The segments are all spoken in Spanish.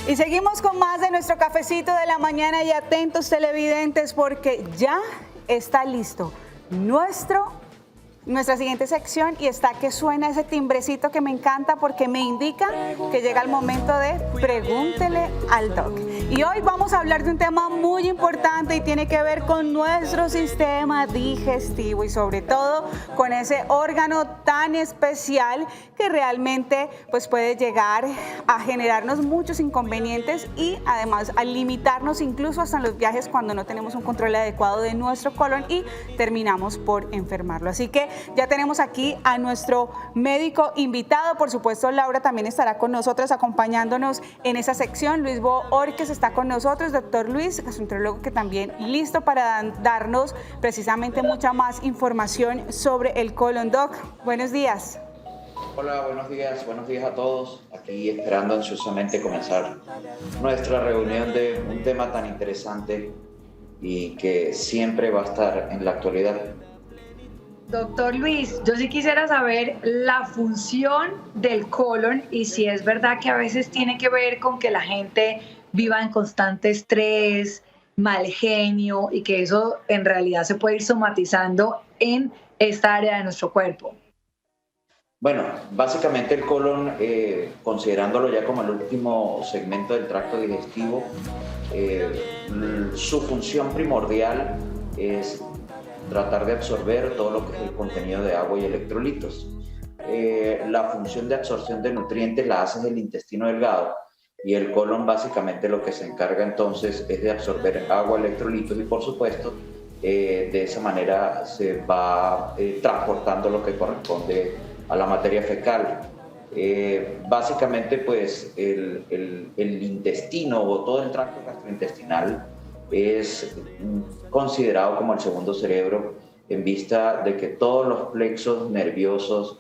Y seguimos con más de nuestro cafecito de la mañana y atentos televidentes porque ya está listo nuestra siguiente sección y está que suena ese timbrecito que me encanta porque me indica que llega el momento de Pregúntele al Doc. Y hoy vamos a hablar de un tema muy importante y tiene que ver con nuestro sistema digestivo y sobre todo con ese órgano tan especial que realmente pues puede llegar a generarnos muchos inconvenientes y además a limitarnos incluso hasta en los viajes cuando no tenemos un control adecuado de nuestro colon y terminamos por enfermarlo. Así que ya tenemos aquí a nuestro médico invitado. Por supuesto, Laura también estará con nosotros acompañándonos en esa sección. Luis Bo Orques está con nosotros, doctor Luis, gastroenterólogo que también listo para darnos precisamente mucha más información sobre el colon. Doc, buenos días. Hola, buenos días a todos. Aquí esperando ansiosamente comenzar nuestra reunión de un tema tan interesante y que siempre va a estar en la actualidad. Doctor Luis, yo sí quisiera saber la función del colon y si es verdad que a veces tiene que ver con que la gente viva en constante estrés, mal genio y que eso en realidad se puede ir somatizando en esta área de nuestro cuerpo. Bueno, básicamente el colon, considerándolo ya como el último segmento del tracto digestivo, su función primordial es tratar de absorber todo lo que es el contenido de agua y electrolitos. La función de absorción de nutrientes la hace el intestino delgado y el colon básicamente lo que se encarga entonces es de absorber agua, electrolitos y por supuesto de esa manera se va transportando lo que corresponde a la materia fecal. Básicamente pues el intestino o todo el tracto gastrointestinal es considerado como el segundo cerebro en vista de que todos los plexos nerviosos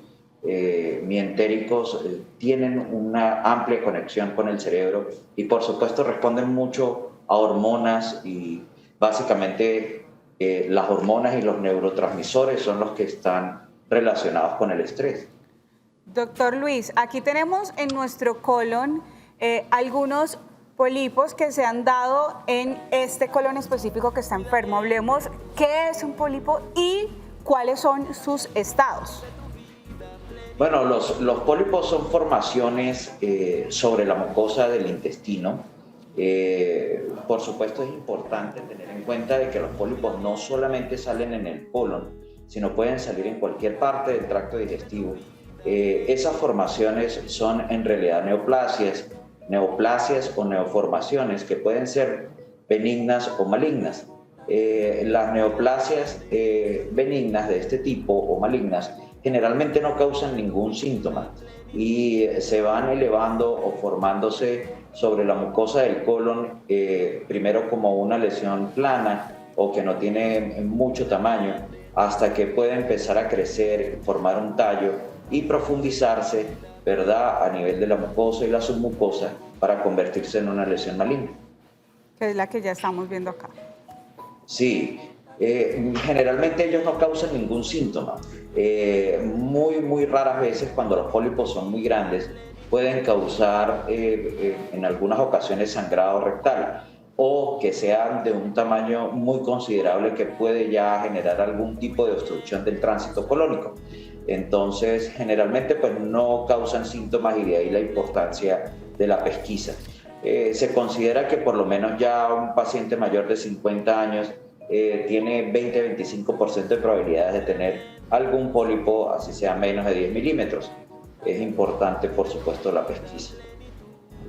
mientéricos tienen una amplia conexión con el cerebro y por supuesto responden mucho a hormonas y básicamente las hormonas y los neurotransmisores son los que están relacionados con el estrés. Doctor Luis, aquí tenemos en nuestro colon algunos pólipos que se han dado en este colon específico que está enfermo. Hablemos qué es un pólipo y cuáles son sus estados. Bueno, los pólipos son formaciones sobre la mucosa del intestino. Por supuesto es importante tener en cuenta de que los pólipos no solamente salen en el colon, sino pueden salir en cualquier parte del tracto digestivo. Esas formaciones son en realidad neoplasias o neoformaciones que pueden ser benignas o malignas. Las neoplasias benignas de este tipo o malignas generalmente no causan ningún síntoma y se van elevando o formándose sobre la mucosa del colon, primero como una lesión plana o que no tiene mucho tamaño, hasta que puede empezar a crecer, formar un tallo y profundizarse, ¿verdad?, a nivel de la mucosa y la submucosa para convertirse en una lesión maligna. Que es la que ya estamos viendo acá. Sí, generalmente ellos no causan ningún síntoma. Muy raras veces cuando los pólipos son muy grandes pueden causar en algunas ocasiones sangrado rectal o que sean de un tamaño muy considerable que puede ya generar algún tipo de obstrucción del tránsito colónico. Entonces, generalmente pues no causan síntomas y de ahí la importancia de la pesquisa. Se considera que por lo menos ya un paciente mayor de 50 años tiene 20-25% de probabilidades de tener algún pólipo, así sea menos de 10 milímetros. Es importante, por supuesto, la pesquisa.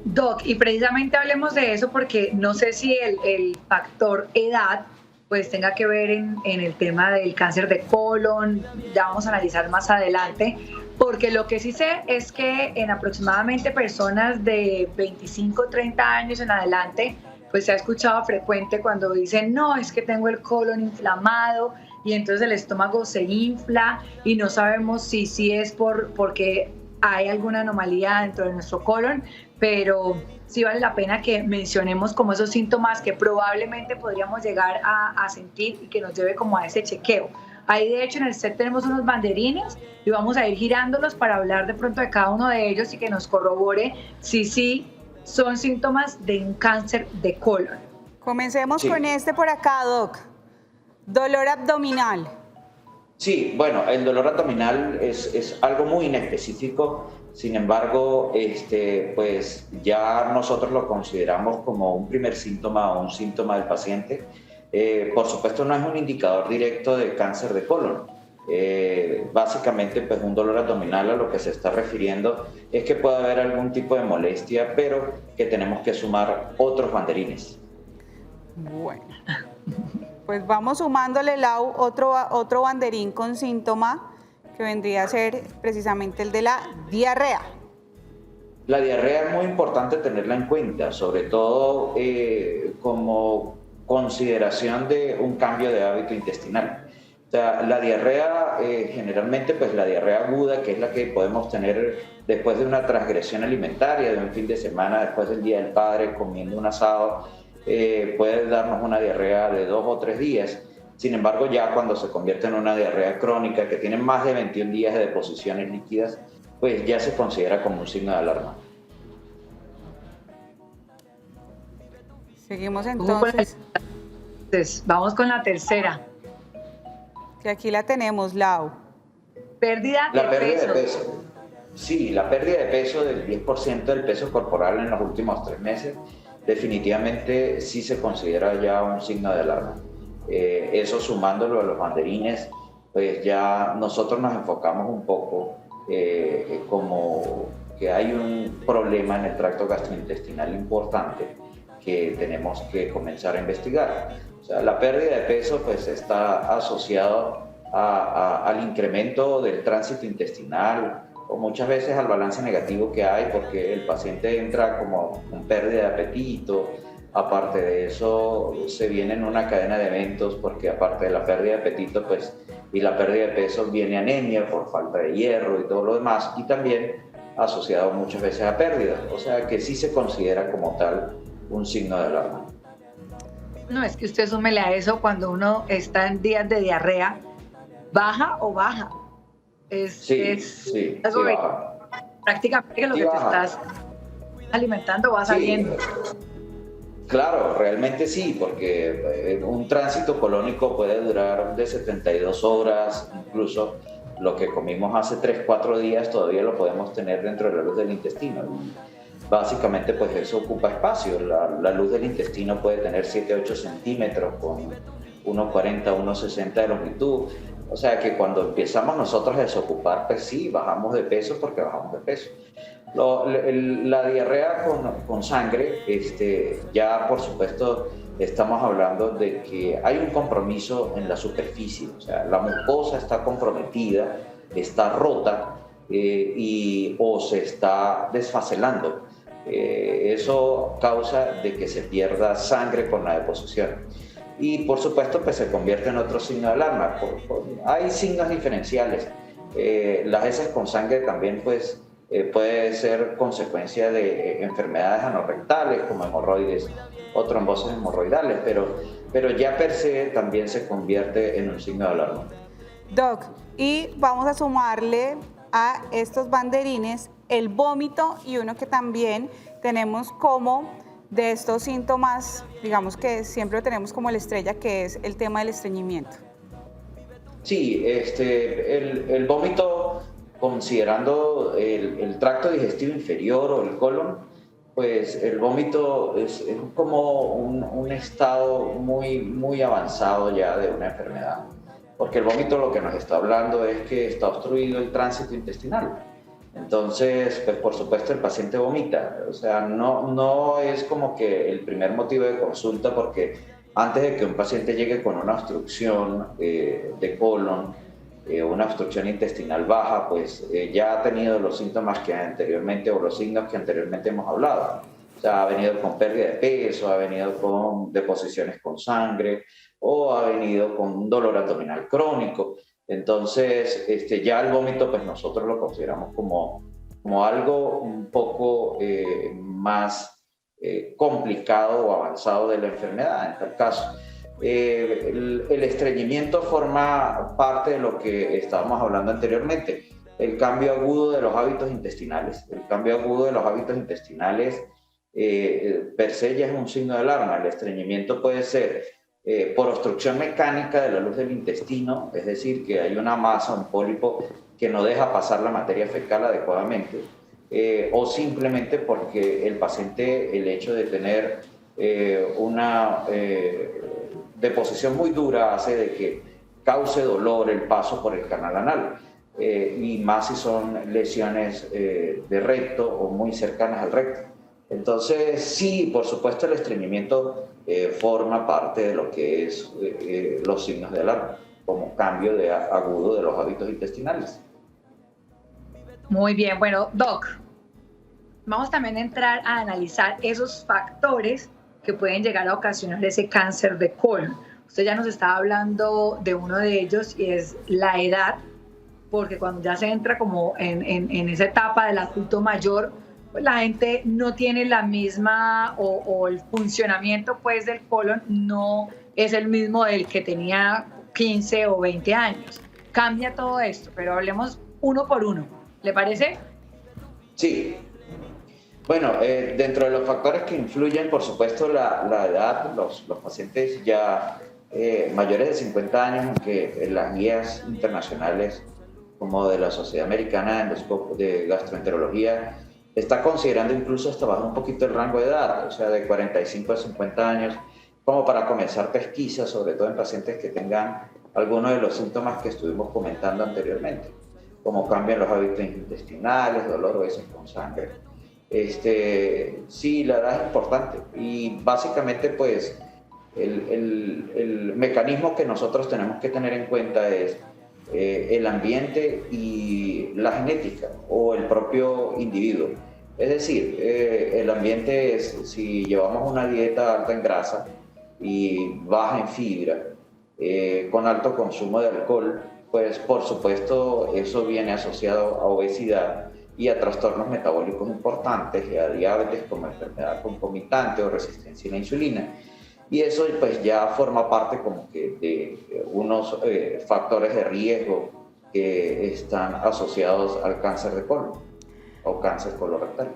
Doc, y precisamente hablemos de eso porque no sé si el factor edad pues tenga que ver en el tema del cáncer de colon, ya vamos a analizar más adelante, porque lo que sí sé es que en aproximadamente personas de 25-30 años en adelante, pues se ha escuchado frecuente cuando dicen, no, es que tengo el colon inflamado y entonces el estómago se infla y no sabemos si es porque hay alguna anomalía dentro de nuestro colon, pero sí vale la pena que mencionemos como esos síntomas que probablemente podríamos llegar a sentir y que nos lleve como a ese chequeo. Ahí de hecho en el set tenemos unos banderines y vamos a ir girándolos para hablar de pronto de cada uno de ellos y que nos corrobore si sí son síntomas de un cáncer de colon. Comencemos Sí. con este por acá, Doc. Dolor abdominal. Sí, bueno, el dolor abdominal es algo muy inespecífico, sin embargo, pues ya nosotros lo consideramos como un primer síntoma o un síntoma del paciente. Por supuesto, no es un indicador directo de cáncer de colon. Básicamente, pues un dolor abdominal a lo que se está refiriendo es que puede haber algún tipo de molestia, pero que tenemos que sumar otros banderines. Bueno, pues vamos sumándole, Lau, otro banderín con síntoma que vendría a ser precisamente el de la diarrea. La diarrea es muy importante tenerla en cuenta, sobre todo como consideración de un cambio de hábito intestinal. O sea, la diarrea, generalmente, pues la diarrea aguda, que es la que podemos tener después de una transgresión alimentaria, de un fin de semana, después del Día del Padre, comiendo un asado, puede darnos una diarrea de 2 o 3 días. Sin embargo, ya cuando se convierte en una diarrea crónica, que tiene más de 21 días de deposiciones líquidas, pues ya se considera como un signo de alarma. Seguimos entonces, Vamos con la tercera. que aquí la tenemos, Lau. Pérdida La de pérdida peso. de peso. Sí, la pérdida de peso del 10% del peso corporal en los últimos 3 meses, definitivamente sí se considera ya un signo de alarma. Eso sumándolo a los banderines, pues ya nosotros nos enfocamos un poco como que hay un problema en el tracto gastrointestinal importante que tenemos que comenzar a investigar. O sea, la pérdida de peso pues está asociado al incremento del tránsito intestinal o muchas veces al balance negativo que hay porque el paciente entra como con pérdida de apetito. Aparte de eso, se viene en una cadena de eventos porque aparte de la pérdida de apetito pues, y la pérdida de peso viene anemia por falta de hierro y todo lo demás y también asociado muchas veces a pérdidas. O sea que sí se considera como tal un signo de alarma. No, es que usted súmele a eso cuando uno está en días de diarrea, ¿baja o baja? Sí, algo baja. prácticamente que lo Sí que baja. te estás alimentando va saliendo. Claro, realmente sí, porque un tránsito colónico puede durar de 72 horas, incluso lo que comimos hace 3-4 días todavía lo podemos tener dentro de la luz del intestino. Básicamente, pues eso ocupa espacio. La luz del intestino puede tener 7-8 centímetros con 1,40, 1,60 de longitud. O sea que cuando empezamos nosotros a desocupar, pues sí, bajamos de peso porque bajamos de peso. La diarrea con sangre, ya por supuesto estamos hablando de que hay un compromiso en la superficie. O sea, la mucosa está comprometida, está rota o se está desfacelando. Eso causa de que se pierda sangre con la deposición y por supuesto pues se convierte en otro signo de alarma. Hay signos diferenciales. Las heces con sangre también pues puede ser consecuencia de enfermedades anorrectales como hemorroides o trombosis hemorroidales, pero ya per se también se convierte en un signo de alarma. Doc, y vamos a sumarle a estos banderines el vómito y uno que también tenemos como de estos síntomas, digamos que siempre tenemos como la estrella, que es el tema del estreñimiento. Sí, el vómito, considerando el tracto digestivo inferior o el colon, pues el vómito es como un estado muy, muy avanzado ya de una enfermedad, porque el vómito lo que nos está hablando es que está obstruido el tránsito intestinal. Entonces, pues por supuesto el paciente vomita, o sea, no es como que el primer motivo de consulta, porque antes de que un paciente llegue con una obstrucción de colon, una obstrucción intestinal baja, pues ya ha tenido los síntomas que anteriormente, o los signos que anteriormente hemos hablado. O sea, ha venido con pérdida de peso, ha venido con deposiciones con sangre, o ha venido con un dolor abdominal crónico. Entonces, ya el vómito, pues nosotros lo consideramos como algo un poco más complicado o avanzado de la enfermedad, en tal caso. El estreñimiento forma parte de lo que estábamos hablando anteriormente, el cambio agudo de los hábitos intestinales. El cambio agudo de los hábitos intestinales per se ya es un signo de alarma. El estreñimiento puede ser por obstrucción mecánica de la luz del intestino, es decir, que hay una masa, un pólipo que no deja pasar la materia fecal adecuadamente, o simplemente porque el paciente, el hecho de tener una deposición muy dura hace de que cause dolor el paso por el canal anal, y más si son lesiones de recto o muy cercanas al recto. Entonces, sí, por supuesto, el estreñimiento forma parte de lo que es los signos de alarma, como cambio de agudo de los hábitos intestinales. Muy bien, bueno, Doc, vamos también a entrar a analizar esos factores que pueden llegar a ocasionar ese cáncer de colon. Usted ya nos estaba hablando de uno de ellos y es la edad, porque cuando ya se entra como en esa etapa del adulto mayor, pues la gente no tiene la misma o el funcionamiento pues del colon no es el mismo del que tenía 15 o 20 años. Cambia todo esto, pero hablemos uno por uno. ¿Le parece? Sí. Bueno, dentro de los factores que influyen, por supuesto, la edad, los pacientes ya mayores de 50 años, aunque en las guías internacionales como de la Sociedad Americana de Gastroenterología está considerando incluso hasta bajar un poquito el rango de edad, o sea, de 45 a 50 años, como para comenzar pesquisas, sobre todo en pacientes que tengan algunos de los síntomas que estuvimos comentando anteriormente, como cambian los hábitos intestinales, dolor o veces con sangre. Sí, la edad es importante y básicamente pues el mecanismo que nosotros tenemos que tener en cuenta es el ambiente y la genética o el propio individuo. Es decir, el ambiente es, si llevamos una dieta alta en grasa y baja en fibra, con alto consumo de alcohol, pues por supuesto eso viene asociado a obesidad y a trastornos metabólicos importantes y a diabetes como enfermedad concomitante o resistencia a la insulina. Y eso pues ya forma parte como que de unos factores de riesgo que están asociados al cáncer de colon o cáncer colorectal.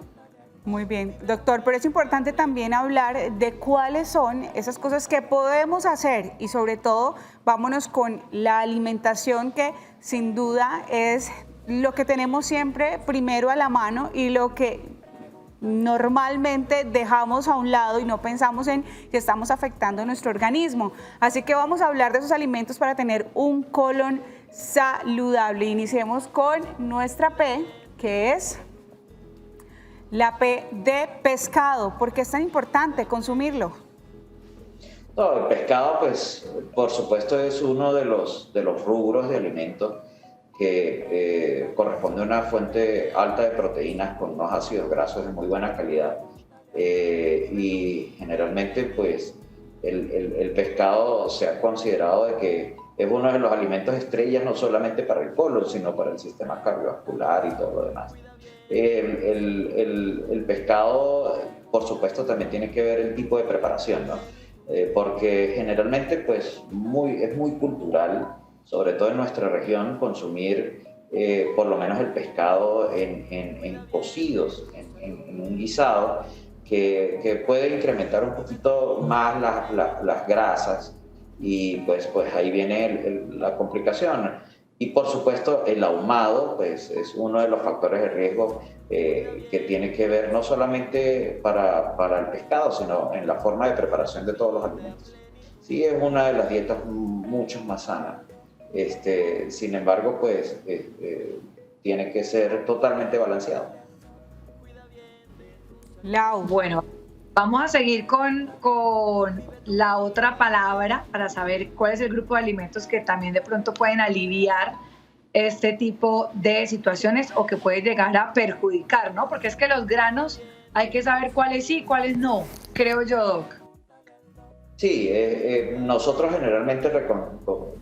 Muy bien, doctor, pero es importante también hablar de cuáles son esas cosas que podemos hacer y sobre todo vámonos con la alimentación, que sin duda es lo que tenemos siempre primero a la mano y lo que normalmente dejamos a un lado y no pensamos en que estamos afectando nuestro organismo. Así que vamos a hablar de esos alimentos para tener un colon saludable. Iniciemos con nuestra P, que es la P de pescado. ¿Por qué es tan importante consumirlo? No, el pescado, pues, por supuesto, es uno de los rubros de alimentos que corresponde a una fuente alta de proteínas con unos ácidos grasos de muy buena calidad. Y generalmente, pues, el pescado se ha considerado de que es uno de los alimentos estrellas, no solamente para el colon, sino para el sistema cardiovascular y todo lo demás. El pescado, por supuesto, también tiene que ver el tipo de preparación, ¿no? Porque generalmente pues, es muy cultural, sobre todo en nuestra región, consumir por lo menos el pescado en cocidos, en un guisado, que puede incrementar un poquito más las grasas y pues ahí viene la complicación. Y por supuesto el ahumado pues, es uno de los factores de riesgo que tiene que ver no solamente para el pescado, sino en la forma de preparación de todos los alimentos. Sí, es una de las dietas mucho más sanas. Sin embargo, pues tiene que ser totalmente balanceado. Lau. Bueno, vamos a seguir con la otra palabra para saber cuál es el grupo de alimentos que también de pronto pueden aliviar este tipo de situaciones o que puede llegar a perjudicar, ¿no? Porque es que los granos hay que saber cuáles sí y cuáles no, creo yo, Doc. Sí, nosotros generalmente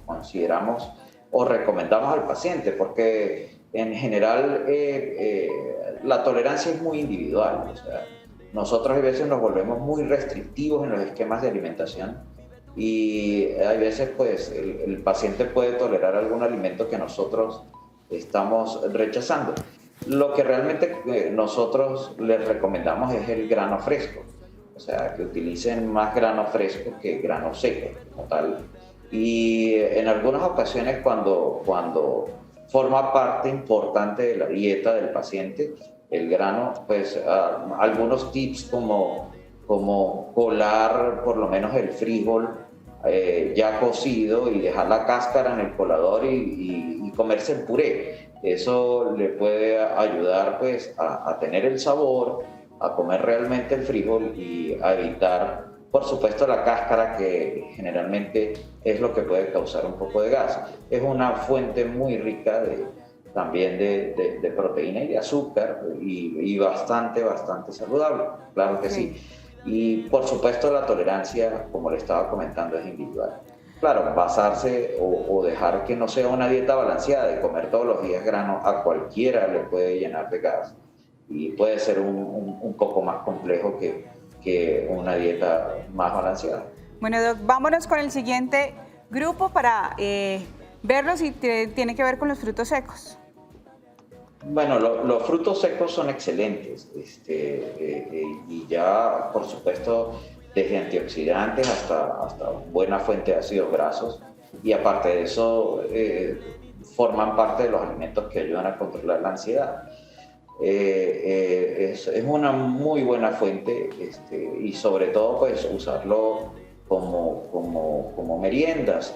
consideramos o recomendamos al paciente porque en general la tolerancia es muy individual. O sea, nosotros a veces nos volvemos muy restrictivos en los esquemas de alimentación y hay veces pues el paciente puede tolerar algún alimento que nosotros estamos rechazando. lo que realmente nosotros les recomendamos es el grano fresco, o sea, que utilicen más grano fresco que grano seco como tal. Y en algunas ocasiones cuando forma parte importante de la dieta del paciente, el grano, pues algunos tips como colar por lo menos el frijol ya cocido y dejar la cáscara en el colador y comerse el puré. Eso le puede ayudar pues a tener el sabor, a comer realmente el frijol y a evitar, por supuesto, la cáscara, que generalmente es lo que puede causar un poco de gas. Es una fuente muy rica también de proteína y de azúcar y bastante saludable, claro que sí. Y por supuesto la tolerancia, como le estaba comentando, es individual. Claro, basarse o dejar que no sea una dieta balanceada de comer todos los días grano, a cualquiera le puede llenar de gas y puede ser un poco más complejo que una dieta más balanceada. Bueno, Doc, vámonos con el siguiente grupo para verlo si tiene que ver con los frutos secos. Bueno, los frutos secos son excelentes y ya, por supuesto, desde antioxidantes hasta buena fuente de ácidos grasos, y aparte de eso forman parte de los alimentos que ayudan a controlar la ansiedad. Es una muy buena fuente y sobre todo pues usarlo como meriendas,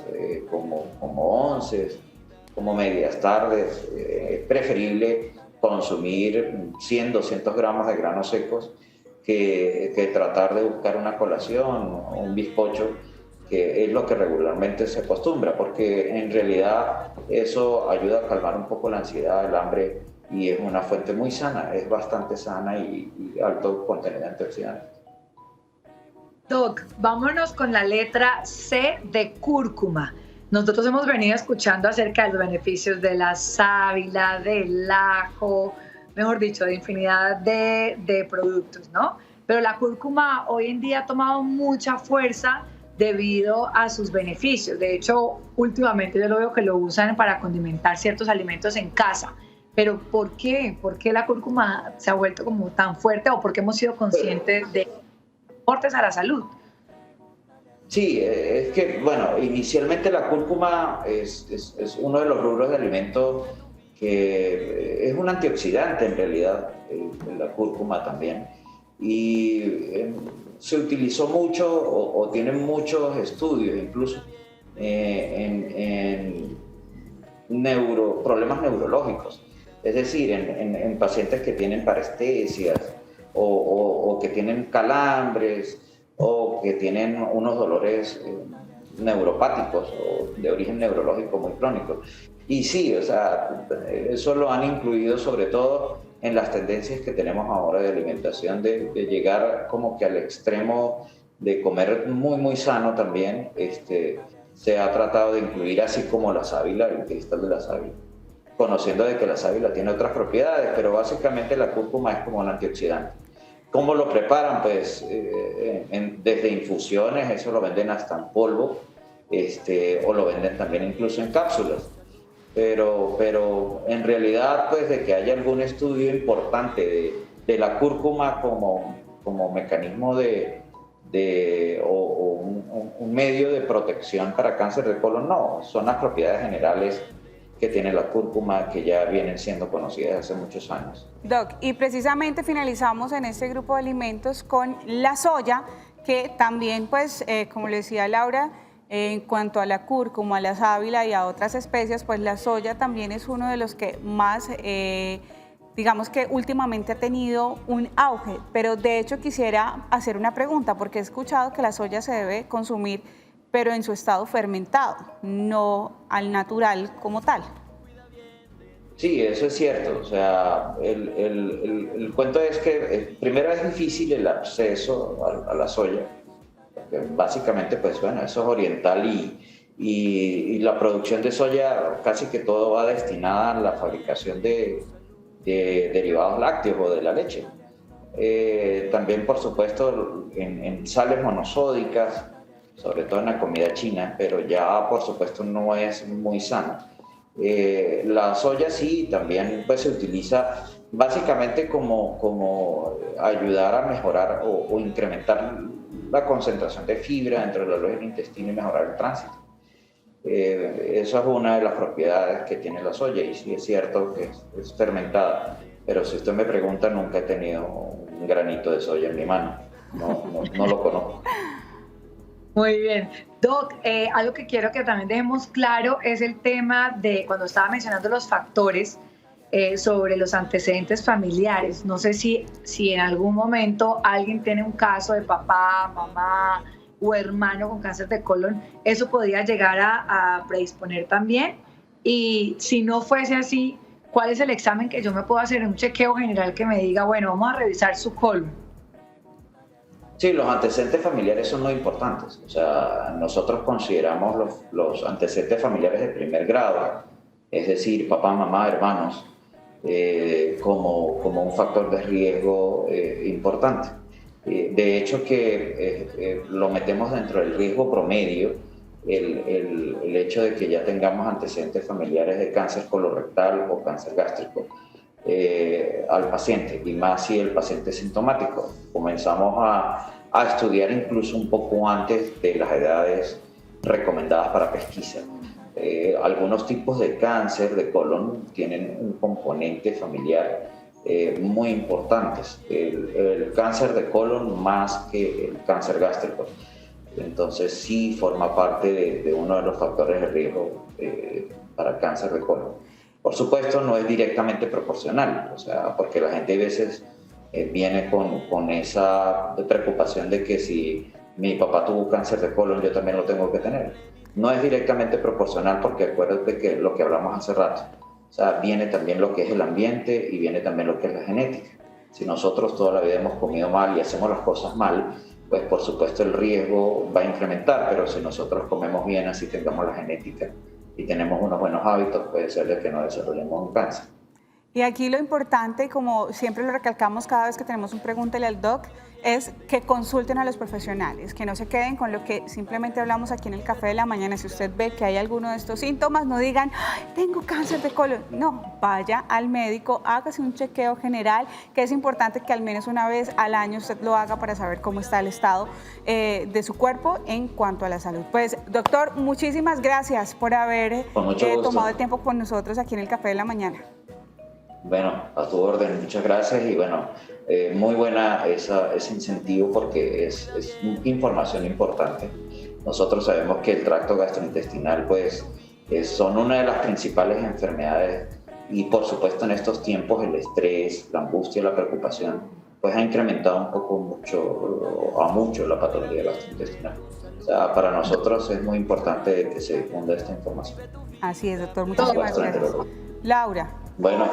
como onces, como medias tardes. Es preferible consumir 100, 200 gramos de granos secos que tratar de buscar una colación o un bizcocho, que es lo que regularmente se acostumbra, porque en realidad eso ayuda a calmar un poco la ansiedad, el hambre, y es una fuente muy sana, es bastante sana y alto contenido de antioxidantes. Doc, vámonos con la letra C de cúrcuma. Nosotros hemos venido escuchando acerca de los beneficios de la sábila, del ajo, mejor dicho, de infinidad de productos, ¿no? Pero la cúrcuma hoy en día ha tomado mucha fuerza debido a sus beneficios. De hecho, últimamente yo lo veo que lo usan para condimentar ciertos alimentos en casa. Pero ¿por qué? ¿Por qué la cúrcuma se ha vuelto como tan fuerte, o por qué hemos sido conscientes de aportes a la salud? Sí, es que, bueno, inicialmente la cúrcuma es uno de los rubros de alimentos que es un antioxidante en realidad, la cúrcuma también. Y se utilizó mucho o tienen muchos estudios incluso en problemas neurológicos. Es decir, en pacientes que tienen parestesias o que tienen calambres o que tienen unos dolores neuropáticos o de origen neurológico muy crónico. Y sí, o sea, eso lo han incluido sobre todo en las tendencias que tenemos ahora de alimentación, de llegar como que al extremo de comer muy sano también. Se ha tratado de incluir así como la sábila, el cristal de la sábila, conociendo de que la sábila tiene otras propiedades, pero básicamente la cúrcuma es como un antioxidante. ¿Cómo lo preparan? Pues desde infusiones, eso lo venden hasta en polvo, o lo venden también incluso en cápsulas. Pero en realidad, pues de que haya algún estudio importante de la cúrcuma como mecanismo o un medio de protección para cáncer de colon, no, son las propiedades generales que tiene la cúrcuma, que ya vienen siendo conocidas hace muchos años. Doc, y precisamente finalizamos en este grupo de alimentos con la soya, que también, pues, como le decía Laura, en cuanto a la cúrcuma, a la sábila y a otras especias, pues la soya también es uno de los que más, digamos que últimamente ha tenido un auge. Pero de hecho quisiera hacer una pregunta, porque he escuchado que la soya se debe consumir, pero en su estado fermentado, no al natural como tal. Sí, eso es cierto. O sea, el cuento es que primero es difícil el acceso a la soya, porque básicamente, pues bueno, eso es oriental y la producción de soya casi que todo va destinada a la fabricación de derivados lácteos o de la leche. También, por supuesto, en sales monosódicas, sobre todo en la comida china, pero ya por supuesto no es muy sana. La soya sí, también pues, se utiliza básicamente como ayudar a mejorar o incrementar la concentración de fibra dentro de la luz del intestino y mejorar el tránsito. Eso es una de las propiedades que tiene la soya, y sí es cierto que es fermentada, pero si usted me pregunta, nunca he tenido un granito de soya en mi mano, no lo conozco. Muy bien. Doc, algo que quiero que también dejemos claro es el tema de cuando estaba mencionando los factores sobre los antecedentes familiares. No sé si en algún momento alguien tiene un caso de papá, mamá o hermano con cáncer de colon, eso podría llegar a predisponer también. Y si no fuese así, ¿cuál es el examen que yo me puedo hacer en un chequeo general que me diga, bueno, vamos a revisar su colon? Sí, los antecedentes familiares son muy importantes. O sea, nosotros consideramos los antecedentes familiares de primer grado, es decir, papá, mamá, hermanos, como un factor de riesgo importante. De hecho, que lo metemos dentro del riesgo promedio, el hecho de que ya tengamos antecedentes familiares de cáncer colorectal o cáncer gástrico al paciente, y más si el paciente es sintomático. Comenzamos a estudiar incluso un poco antes de las edades recomendadas para pesquisa. Algunos tipos de cáncer de colon tienen un componente familiar muy importante, el cáncer de colon más que el cáncer gástrico. Entonces sí forma parte de uno de los factores de riesgo para cáncer de colon. Por supuesto, no es directamente proporcional, o sea, porque la gente a veces viene con esa preocupación de que si mi papá tuvo cáncer de colon, yo también lo tengo que tener. No es directamente proporcional, porque acuérdate que lo que hablamos hace rato, o sea, viene también lo que es el ambiente y viene también lo que es la genética. Si nosotros toda la vida hemos comido mal y hacemos las cosas mal, pues por supuesto el riesgo va a incrementar, pero si nosotros comemos bien, así tengamos la genética y tenemos unos buenos hábitos, puede ser de que no desarrollemos un cáncer. Y aquí lo importante, como siempre lo recalcamos cada vez que tenemos un Pregúntele al Doc, es que consulten a los profesionales, que no se queden con lo que simplemente hablamos aquí en el Café de la Mañana. Si usted ve que hay alguno de estos síntomas, no digan, tengo cáncer de colon. No, vaya al médico, hágase un chequeo general, que es importante que al menos una vez al año usted lo haga para saber cómo está el estado de su cuerpo en cuanto a la salud. Pues, doctor, muchísimas gracias por haber tomado el tiempo con nosotros aquí en el Café de la Mañana. Bueno, a tu orden, muchas gracias, y bueno, muy buena ese incentivo, porque es información importante. Nosotros sabemos que el tracto gastrointestinal pues son una de las principales enfermedades, y por supuesto en estos tiempos el estrés, la angustia, la preocupación pues ha incrementado mucho la patología gastrointestinal. O sea, para nosotros es muy importante que se difunda esta información. Así es, doctor, muchísimas gracias. Laura. Bueno,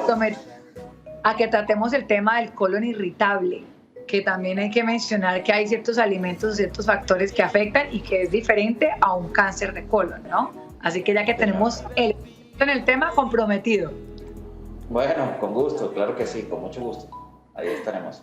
a que tratemos el tema del colon irritable, que también hay que mencionar que hay ciertos alimentos, ciertos factores que afectan y que es diferente a un cáncer de colon, ¿no? Así que ya que tenemos en el tema comprometido. Bueno, con gusto, claro que sí, con mucho gusto. Ahí estaremos.